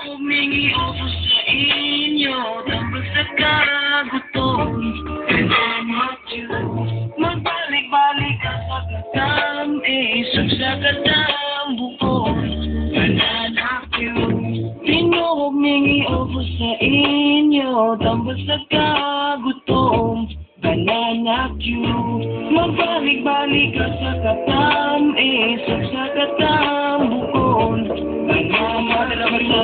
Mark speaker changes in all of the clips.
Speaker 1: Humingi ako sa inyo, tambal sa kagutom, kailangan you. Magbalik-balik ka sa katam, isang sa katam, bukod, kailangan you. Humingi ako sa inyo, tambal sa kagutom, kailangan you. Magbalik-balik ka sa katam, isang sa katam, bukod,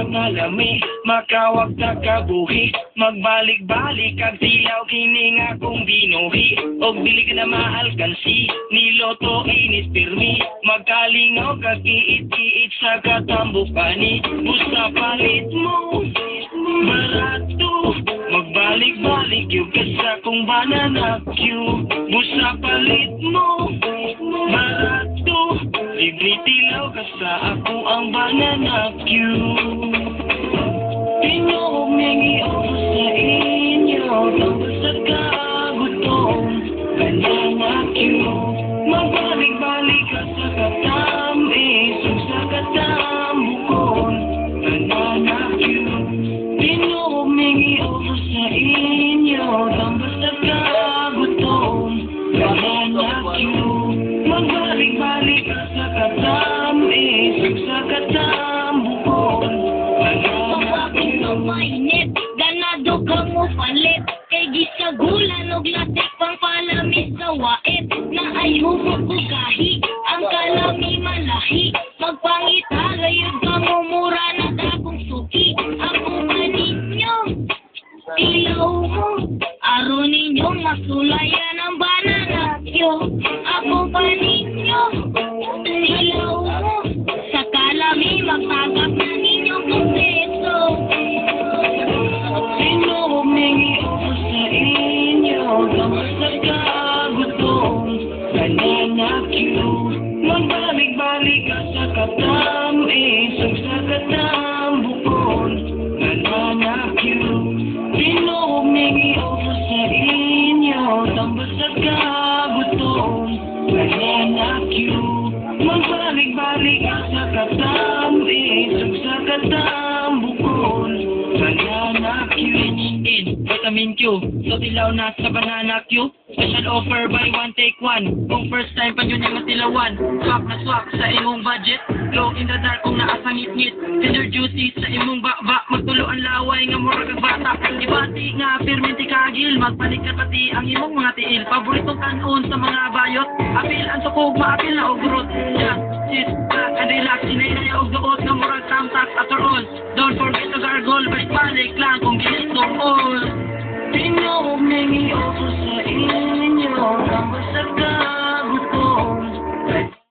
Speaker 1: malami, makawag na kabuhi, magbalik-balik kag tilaw kini nga kong binuhi, og dili ka na mahal kansi, niloto inis pirmi, magkalingaw kag iit-iit sa katambukani, busa palit mo, barato, magbalik-balik yung kasa kong banana Q, busa palit mo, barato, libre tilaw kasa ako ang banana Q. Humingi ako sa inyo, tambal sa kagutom, kailangan you. Magbalik-balik ka sa katam, isang sa katam, bukod, kailangan you. Humingi ako sa inyo, tambal sa kagutom, kailangan you. Magbalik-balik ka sa katam, isang sa katam, bukod,
Speaker 2: mainit, ganado ka mo palit, kay gisagulan og latik pang palamis sa wait, na ay humog ko kahi, ang kalami malahi, magpangita gayud ka mo mura na dakong suki, ako pa ninyo, ilaw mo, aron ninyong masulayan ang banana kyo, ako pa ninyo, ilaw mo, sa kalami magtagap na ninyong konseso.
Speaker 1: Humingi ako sa inyo, tambal sa kagutom, kailangan you. Magbalik-balik ka sa katam, isang sa katam, bukod, kailangan you. Humingi ako sa inyo, tambal sa kagutom, kailangan you. Magbalik-balik ka sa katam, isang sa katam, bukod, kailangan you. Vitamin Q, so tilaw na sa banana Q. Special offer, buy one take one. Kung first time pa nyo na matilawan, swak na swak sa imong budget. Glow in the dark kung naasa ngit-ngit. Tender juicy sa imong bakbak, magtulo ang laway nga mura kag bata. Ibati nga perminti kagil, magpanik ka pati ang imong mga tiil. Paboritong kanon sa mga bayot, apil ang sukog, maapil na og gurot. Just sit back and relax, inay og duot nga mura tamtak after all. Don't forget to gargle, balik-balik lang kung gilis to all. Humingi